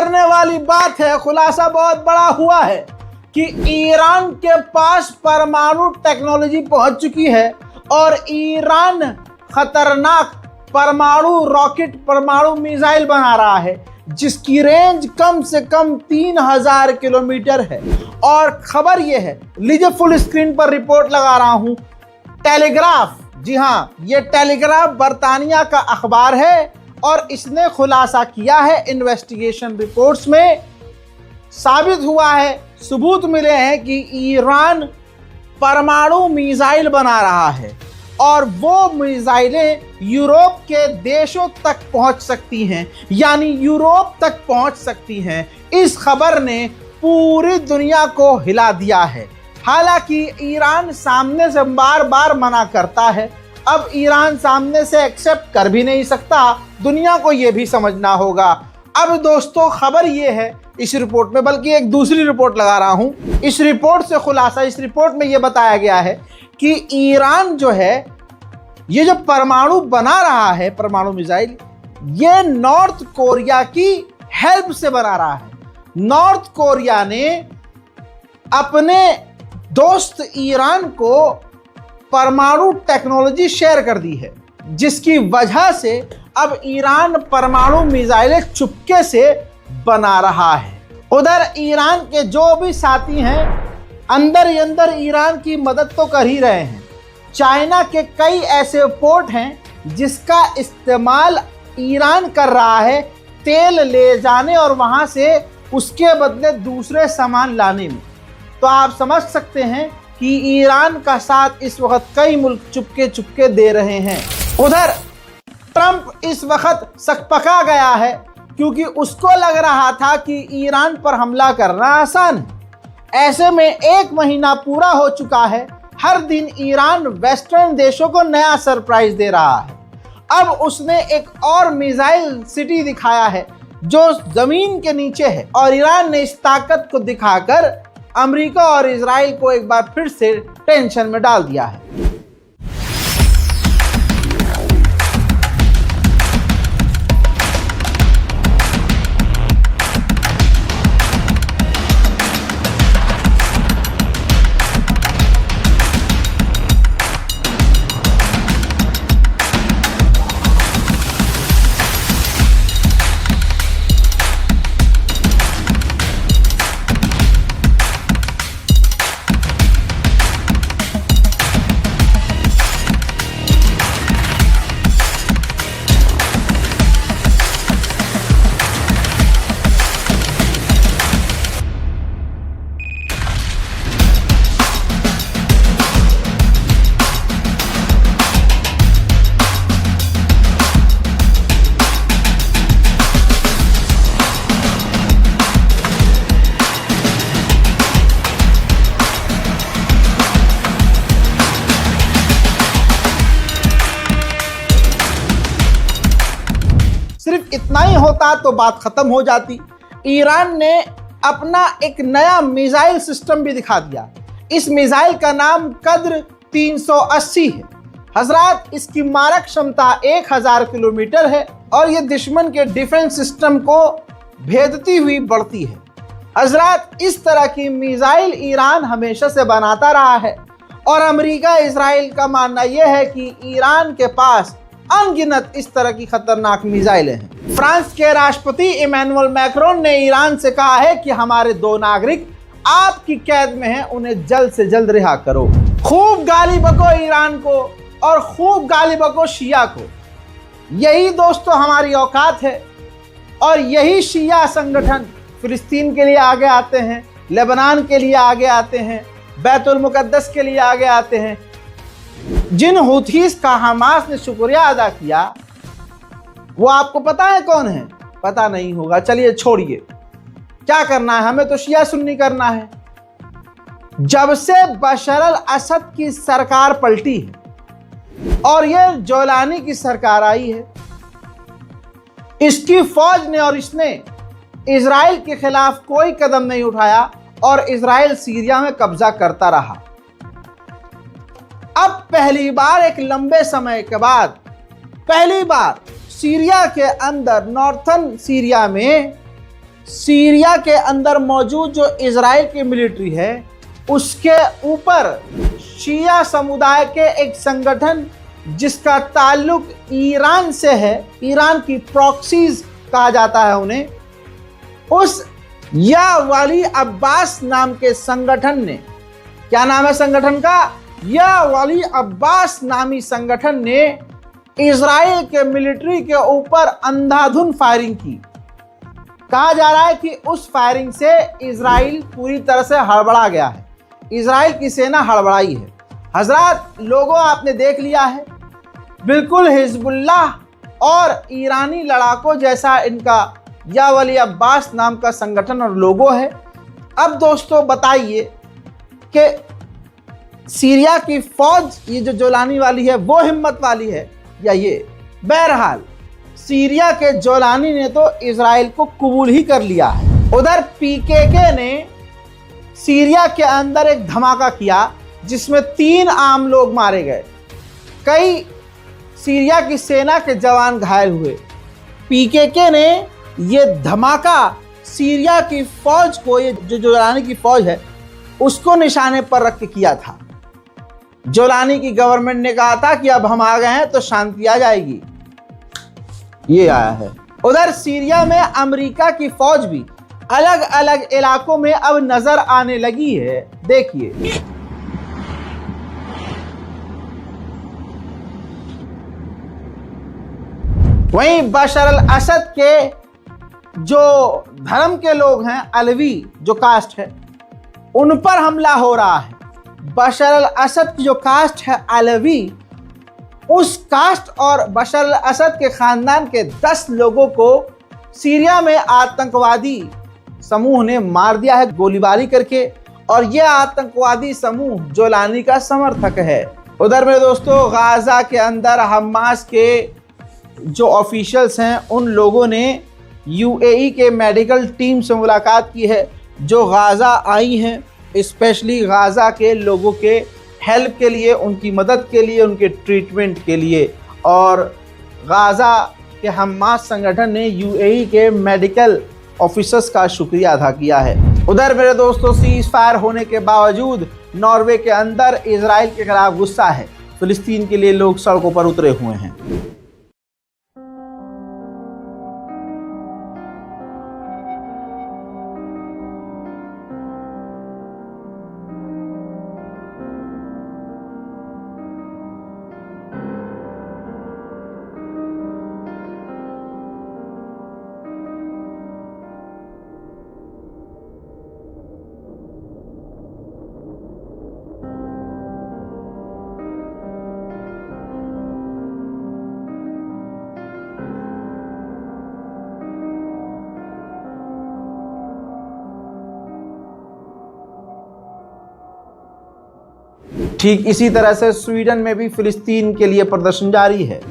करने वाली बात है, खुलासा बहुत बड़ा हुआ है कि ईरान के पास परमाणु टेक्नोलॉजी पहुंच चुकी है और ईरान खतरनाक परमाणु रॉकेट, परमाणु मिसाइल बना रहा है जिसकी रेंज कम से कम 3000 किलोमीटर है। और खबर यह है, लीजिए फुल स्क्रीन पर रिपोर्ट लगा रहा हूं, टेलीग्राफ, जी हां, यह टेलीग्राफ बर्तानिया का अखबार है और इसने खुलासा किया है, इन्वेस्टिगेशन रिपोर्ट्स में साबित हुआ है, सबूत मिले हैं कि ईरान परमाणु मिसाइल बना रहा है और वो मिसाइलें यूरोप के देशों तक पहुंच सकती हैं, यानी यूरोप तक पहुंच सकती हैं। इस खबर ने पूरी दुनिया को हिला दिया है। हालांकि ईरान सामने से बार बार मना करता है, अब ईरान सामने से एक्सेप्ट कर भी नहीं सकता, दुनिया को यह भी समझना होगा। अब दोस्तों खबर यह है इस रिपोर्ट में, बल्कि एक दूसरी रिपोर्ट लगा रहा हूं, इस रिपोर्ट से खुलासा, इस रिपोर्ट में यह बताया गया है कि ईरान जो है, ये जो परमाणु बना रहा है, परमाणु मिसाइल, ये नॉर्थ कोरिया की हेल्प से बना रहा है। नॉर्थ कोरिया ने अपने दोस्त ईरान को परमाणु टेक्नोलॉजी शेयर कर दी है, जिसकी वजह से अब ईरान परमाणु मिसाइलें चुपके से बना रहा है। उधर ईरान के जो भी साथी हैं, अंदर ही अंदर ईरान की मदद तो कर ही रहे हैं। चाइना के कई ऐसे पोर्ट हैं जिसका इस्तेमाल ईरान कर रहा है तेल ले जाने और वहां से उसके बदले दूसरे सामान लाने में। तो आप समझ सकते हैं कि ईरान का साथ इस वक्त कई मुल्क चुपके चुपके दे रहे हैं। उधर ट्रंप इस वक्त सकपका गया है क्योंकि उसको लग रहा था कि ईरान पर हमला करना आसान है। ऐसे में 1 महीना पूरा हो चुका है, हर दिन ईरान वेस्टर्न देशों को नया सरप्राइज दे रहा है। अब उसने एक और मिसाइल सिटी दिखाया है जो जमीन के नीचे है और ईरान ने इस ताकत को दिखाकर अमेरिका और इजराइल को एक बार फिर से टेंशन में डाल दिया है। सिर्फ इतना ही होता तो बात खत्म हो जाती। ईरान ने अपना एक नया मिसाइल सिस्टम भी दिखा दिया। इस मिसाइल का नाम कद्र 380 है। हजरात, इसकी मारक क्षमता 1000 किलोमीटर है और ये दुश्मन के डिफेंस सिस्टम को भेदती हुई बढ़ती है। हजरात, इस तरह की मिसाइल ईरान हमेशा से बनाता रहा है और अमेरिका, इजराइल का मानना यह है कि ईरान के पास अनगिनत इस तरह की खतरनाक मिसाइलें हैं। फ्रांस के राष्ट्रपति इमैनुअल मैक्रोन ने ईरान से कहा है कि हमारे 2 नागरिक आपकी कैद में हैं, उन्हें जल्द से जल्द रिहा करो। खूब गाली बको ईरान को और खूब गाली बको शिया को। यही दोस्तों हमारी औकात है और यही शिया संगठन फिलिस्तीन के लिए आगे आते हैं, लेबनान के लिए आगे आते हैं, बैतुल मुकद्दस के लिए आगे आते हैं। जिन हुथीस का हमास ने शुक्रिया अदा किया, वो आपको पता है कौन है? पता नहीं होगा, चलिए छोड़िए, क्या करना है, हमें तो शिया सुन्नी करना है। जब से बशर अल असद की सरकार पलटी है और ये जोलानी की सरकार आई है, इसकी फौज ने और इसने इजराइल के खिलाफ कोई कदम नहीं उठाया और इजराइल सीरिया में कब्जा करता रहा। अब पहली बार एक लंबे समय के बाद पहली बार सीरिया के अंदर, नॉर्थन सीरिया में सीरिया के अंदर मौजूद जो इजराइल की मिलिट्री है उसके ऊपर शिया समुदाय के एक संगठन जिसका ताल्लुक ईरान से है, ईरान की प्रॉक्सीज कहा जाता है उन्हें, उस या वाली अब्बास नाम के संगठन ने, क्या नाम है संगठन का, या वाली अब्बास नामी संगठन ने इजराइल के मिलिट्री के ऊपर अंधाधुंध फायरिंग की। कहा जा रहा है कि उस फायरिंग से इजराइल पूरी तरह से हड़बड़ा गया है, इजराइल की सेना हड़बड़ाई है। हजरात लोगों आपने देख लिया है, बिल्कुल हिजबुल्लाह और ईरानी लड़ाकों जैसा इनका या वली अब्बास नाम का संगठन और लोगो है। अब दोस्तों बताइए कि सीरिया की फौज ये जो जोलानी वाली है वो हिम्मत वाली है या ये? बहरहाल सीरिया के जोलानी ने तो इजराइल को कबूल ही कर लिया है। उधर पीकेके ने सीरिया के अंदर एक धमाका किया जिसमें 3 आम लोग मारे गए, कई सीरिया की सेना के जवान घायल हुए। पीकेके ने ये धमाका सीरिया की फौज को, ये जो जोलानी की फौज है उसको निशाने पर रख के किया था। जोलानी की गवर्नमेंट ने कहा था कि अब हम आ गए हैं तो शांति आ जाएगी, ये आया है। उधर सीरिया में अमेरिका की फौज भी अलग अलग इलाकों में अब नजर आने लगी है, देखिए। वहीं बशर अल असद के जो धर्म के लोग हैं, अलवी जो कास्ट है, उन पर हमला हो रहा है। बशर अल असद की जो कास्ट है अलवी, उस कास्ट और बशर अल असद के खानदान के 10 लोगों को सीरिया में आतंकवादी समूह ने मार दिया है गोलीबारी करके, और यह आतंकवादी समूह जोलानी का समर्थक है। उधर मेरे दोस्तों गाजा के अंदर हमास के जो ऑफिशियल्स हैं उन लोगों ने यूएई के मेडिकल टीम से मुलाकात की है जो गाजा आई हैं, स्पेशली गाजा के लोगों के हेल्प के लिए, उनकी मदद के लिए, उनके ट्रीटमेंट के लिए। और गाजा के हमास संगठन ने यूएई के मेडिकल ऑफिसर्स का शुक्रिया अदा किया है। उधर मेरे दोस्तों सीज फायर होने के बावजूद नॉर्वे के अंदर इजराइल के खिलाफ गुस्सा है, फिलिस्तीन के लिए लोग सड़कों पर उतरे हुए हैं। ठीक इसी तरह से स्वीडन में भी फिलिस्तीन के लिए प्रदर्शन जारी है।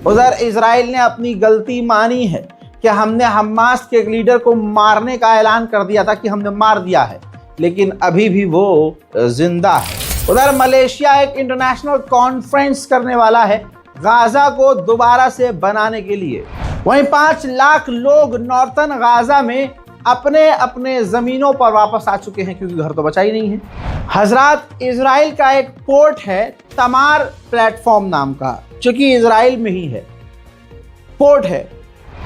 उधर इजराइल ने अपनी गलती मानी है कि हमने हमास के एक लीडर को मारने का ऐलान कर दिया था कि हमने मार दिया है, लेकिन अभी भी वो जिंदा है। उधर मलेशिया एक इंटरनेशनल कॉन्फ्रेंस करने वाला है गाजा को दोबारा से बनाने के लिए। वहीं 5 लाख लोग नॉर्थन गाजा में अपने अपने जमीनों पर वापस आ चुके हैं क्योंकि घर तो बचा ही नहीं है। हजरात इजराइल का एक पोर्ट है तमार प्लेटफॉर्म नाम का, जो कि इजराइल में ही है, पोर्ट है।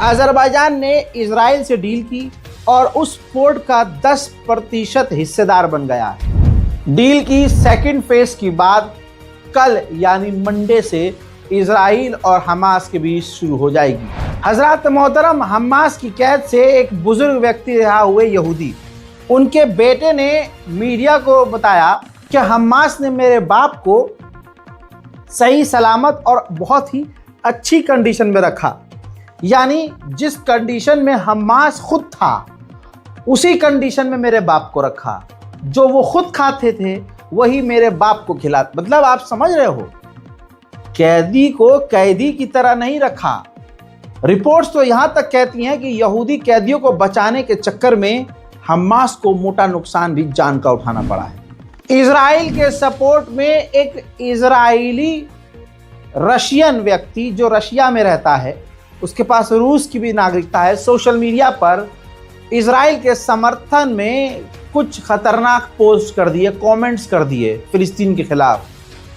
अजरबैजान ने इजराइल से डील की और उस पोर्ट का 10% हिस्सेदार बन गया है। डील की सेकंड फेज की बात कल यानी मंडे से इजराइल और हमास के बीच शुरू हो जाएगी। हजरत मोहतरम, हमास की कैद से एक बुजुर्ग व्यक्ति रहा हुए यहूदी, उनके बेटे ने मीडिया को बताया कि हमास ने मेरे बाप को सही सलामत और बहुत ही अच्छी कंडीशन में रखा, यानी जिस कंडीशन में हमास खुद था उसी कंडीशन में मेरे बाप को रखा। जो वो खुद खाते थे वही मेरे बाप को खिला। मतलब आप समझ रहे हो कैदी को कैदी की तरह नहीं रखा। रिपोर्ट्स तो यहां तक कहती हैं कि यहूदी कैदियों को बचाने के चक्कर में हमास को मोटा नुकसान भी जान का उठाना पड़ा है। इजराइल के सपोर्ट में एक इजरायली रशियन व्यक्ति जो रशिया में रहता है, उसके पास रूस की भी नागरिकता है, सोशल मीडिया पर इजराइल के समर्थन में कुछ खतरनाक पोस्ट कर दिए, कमेंट्स कर दिए फिलिस्तीन के खिलाफ।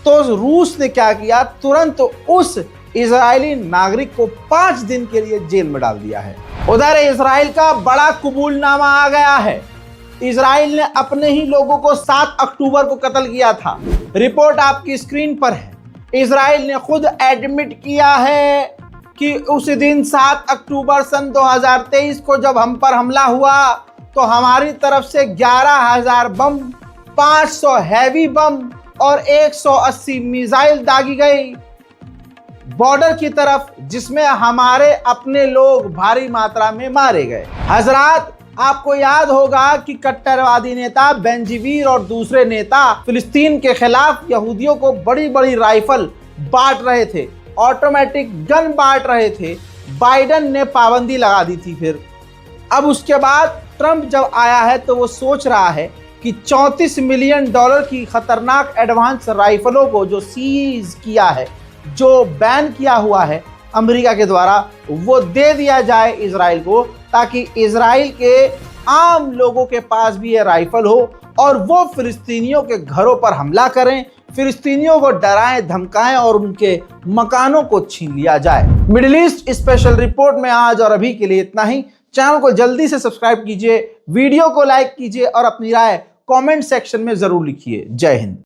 तो रूस ने क्या किया, तुरंत उस इजरायली नागरिक को 5 दिन के लिए जेल में डाल दिया है। उधर इजराइल का बड़ा कबूलनामा आ गया है। इजराइल ने अपने ही लोगों को 7 अक्टूबर को कत्ल किया था। रिपोर्ट आपकी स्क्रीन पर है। इजराइल ने खुद एडमिट किया है कि उस दिन 7 अक्टूबर सन 2023 को जब हम पर हमला हुआ तो हमारी तरफ से 11,000 बम, 500 हैवी बम और 180 मिसाइल दागी गई बॉर्डर की तरफ, जिसमें हमारे अपने लोग भारी मात्रा में मारे गए। हजरात, आपको याद होगा कि कट्टरवादी नेता बेंजीवीर और दूसरे नेता फिलिस्तीन के खिलाफ यहूदियों को बड़ी बड़ी राइफल बांट रहे थे, ऑटोमेटिक गन बांट रहे थे। बाइडन ने पाबंदी लगा दी थी। फिर अब उसके बाद ट्रंप जब आया है तो वो सोच रहा है कि $34 मिलियन की खतरनाक एडवांस राइफलों को जो सीज किया है, जो बैन किया हुआ है अमेरिका के द्वारा, वो दे दिया जाए इजराइल को, ताकि इजराइल के आम लोगों के पास भी ये राइफल हो और वो फिलिस्तीनियों के घरों पर हमला करें, फिलिस्तीनियों को डराएं धमकाएं और उनके मकानों को छीन लिया जाए। मिडिल ईस्ट स्पेशल रिपोर्ट में आज और अभी के लिए इतना ही। चैनल को जल्दी से सब्सक्राइब कीजिए, वीडियो को लाइक कीजिए और अपनी राय कमेंट सेक्शन में जरूर लिखिए। जय हिंद।